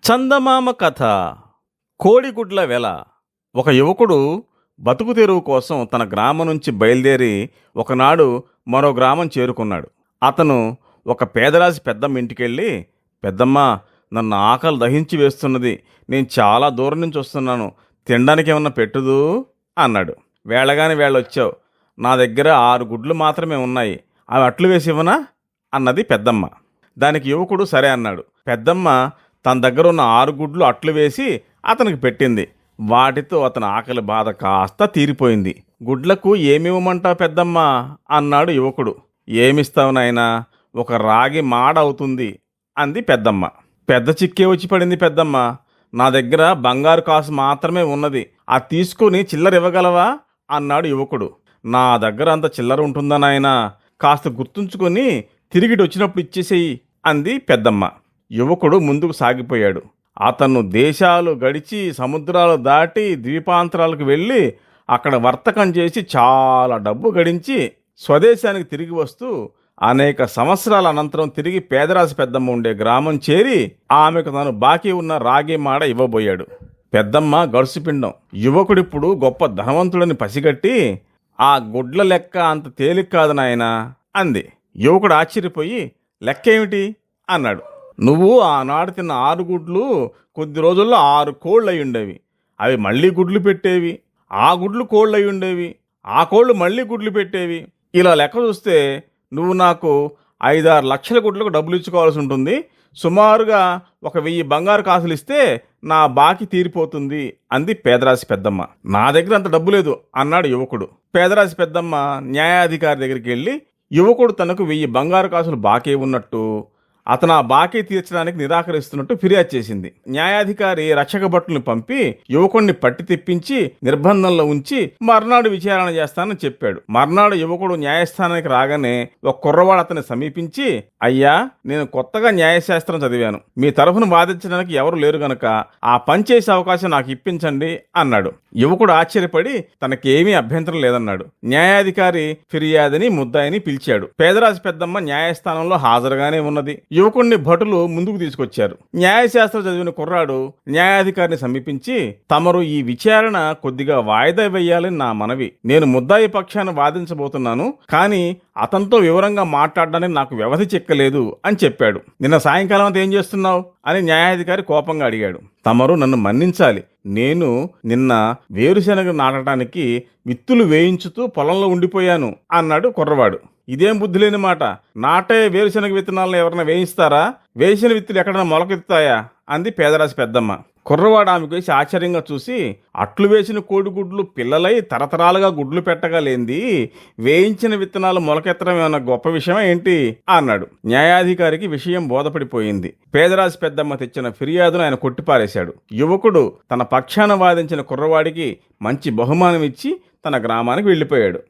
చందమామ కథ. కోడిగుడ్ల వెల. ఒక యువకుడు బతుకు తెరువు కోసం తన గ్రామం నుంచి బయలుదేరి ఒకనాడు మరో గ్రామం చేరుకున్నాడు. అతను ఒక పేదరాశి పెద్దమ్మ ఇంటికెళ్ళి, పెద్దమ్మ, నన్ను ఆకలి దహించి వేస్తున్నది, నేను చాలా దూరం నుంచి వస్తున్నాను, తినడానికి ఏమన్నా పెట్టుదు అన్నాడు. వేళగాని వేళొచ్చావు, నా దగ్గర 6 గుడ్లు మాత్రమే ఉన్నాయి, అవి అట్లు వేసి ఇవ్వనా అన్నది పెద్దమ్మ. దానికి యువకుడు సరే అన్నాడు. పెద్దమ్మ తన దగ్గర ఉన్న 6 గుడ్లు అట్లు వేసి అతనికి పెట్టింది. వాటితో అతని ఆకలి బాధ కాస్త తీరిపోయింది. గుడ్లకు ఏమివ్వమంటావు పెద్దమ్మ అన్నాడు యువకుడు. ఏమిస్తావు నాయనా, ఒక రాగి మాడ అవుతుంది అంది పెద్దమ్మ. పెద్ద చిక్కే వచ్చి పడింది పెద్దమ్మ. నా దగ్గర బంగారు కాసు మాత్రమే ఉన్నది, అది తీసుకుని చిల్లర ఇవ్వగలవా అన్నాడు యువకుడు. నా దగ్గర అంత చిల్లర ఉంటుందా నాయనా, కాస్త గుర్తుంచుకొని తిరిగిటి వచ్చినప్పుడు ఇచ్చేసేయి అంది పెద్దమ్మ. యువకుడు ముందుకు సాగిపోయాడు. అతను దేశాలు గడిచి సముద్రాలు దాటి ద్వీపాంతరాలకు వెళ్ళి అక్కడ వర్తకం చేసి చాలా డబ్బు గడించి స్వదేశానికి తిరిగి వస్తూ అనేక సంవత్సరాల అనంతరం తిరిగి పేదరాశి పెద్దమ్మ ఉండే గ్రామం చేరి ఆమెకు తను బాకీ ఉన్న రాగి మాడ ఇవ్వబోయాడు. పెద్దమ్మ గడుసుపిండం. యువకుడిప్పుడు గొప్ప ధనవంతుడని పసిగట్టి, ఆ గుడ్ల లెక్క అంత తేలిక కాదు నాయనా అంది. యువకుడు ఆశ్చర్యపోయి, లెక్కేమిటి అన్నాడు. నువ్వు ఆనాడు తిన్న 6 గుడ్లు కొద్ది రోజుల్లో 6 కోళ్ళు అయి ఉండేవి, అవి మళ్ళీ గుడ్లు పెట్టేవి, ఆ గుడ్లు కోళ్ళు అయి ఉండేవి, ఆ కోళ్ళు మళ్ళీ గుడ్లు పెట్టేవి. ఇలా లెక్క చూస్తే నువ్వు నాకు 5-6 లక్షల గుడ్లకు డబ్బులు ఇచ్చుకోవాల్సి ఉంటుంది, సుమారుగా 1000 బంగారు కాసులు ఇస్తే నా బాకీ తీరిపోతుంది అంది పేదరాశి పెద్దమ్మ. నా దగ్గర అంత డబ్బు లేదు అన్నాడు యువకుడు. పేదరాశి పెద్దమ్మ న్యాయాధికారి దగ్గరికి వెళ్ళి యువకుడు తనకు 1000 బంగారు కాసులు బాకీ ఉన్నట్టు, అతను ఆ బాకీ తీర్చడానికి నిరాకరిస్తున్నట్టు ఫిర్యాదు చేసింది. న్యాయాధికారి రక్షక భటుల్ని పంపి యువకుడిని పట్టి తెప్పించి నిర్బంధంలో ఉంచి మర్నాడు విచారణ చేస్తానని చెప్పాడు. మర్నాడు యువకుడు న్యాయస్థానానికి రాగానే ఒక కుర్రవాడు అతన్ని సమీపించి, అయ్యా, నేను కొత్తగా న్యాయశాస్త్రం చదివాను, మీ తరఫున వాదించడానికి ఎవరు లేరు గనక ఆ పని చేసే అవకాశం నాకు ఇప్పించండి అన్నాడు. యువకుడు ఆశ్చర్యపడి తనకేమీ అభ్యంతరం లేదన్నాడు. న్యాయాధికారి ఫిర్యాదుని ముద్దాయిని పిలిచాడు. పేదరాశి పెద్దమ్మ న్యాయస్థానంలో హాజరుగానే ఉన్నది. యువకుడిని భటులు ముందుకు తీసుకొచ్చారు. న్యాయశాస్త్రం చదివిన కుర్రాడు న్యాయాధికారిని సమీపించి, తమరు ఈ విచారణ కొద్దిగా వాయిదా వేయాలని నా మనవి, నేను ముద్దాయి పక్షాన్ని వాదించబోతున్నాను, కానీ అతనితో వివరంగా మాట్లాడడానికి నాకు వ్యవధి చిక్కలేదు అని చెప్పాడు. నిన్న సాయంకాలం అంతా ఏం చేస్తున్నావు అని న్యాయాధికారి కోపంగా అడిగాడు. తమరు నన్ను మన్నించాలి, నేను నిన్న వేరుశెనగ నాటడానికి విత్తులు వేయించుతూ పొలంలో ఉండిపోయాను అన్నాడు కుర్రవాడు. ఇదేం బుద్ధి లేని మాట, నాటే వేరుశెనగ విత్తనాలను ఎవరైనా వేయిస్తారా, వేసిన విత్తులు ఎక్కడైనా మొలకెత్తుతాయా అంది పేదరాశి పెద్దమ్మ. కుర్రవాడు ఆమెకు వేసి ఆశ్చర్యంగా చూసి, అట్లు వేసిన కోడిగుడ్లు పిల్లలై తరతరాలుగా గుడ్లు పెట్టగలేంది, వేయించిన విత్తనాలు మొలకెత్తడం ఏమన్నా గొప్ప విషయమా ఏంటి అన్నాడు. న్యాయాధికారికి విషయం బోధపడిపోయింది. పేదరాశి పెద్దమ్మ తెచ్చిన ఫిర్యాదును ఆయన కొట్టిపారేశాడు. యువకుడు తన పక్షాన వాదించిన కుర్రవాడికి మంచి బహుమానం ఇచ్చి తన గ్రామానికి వెళ్ళిపోయాడు.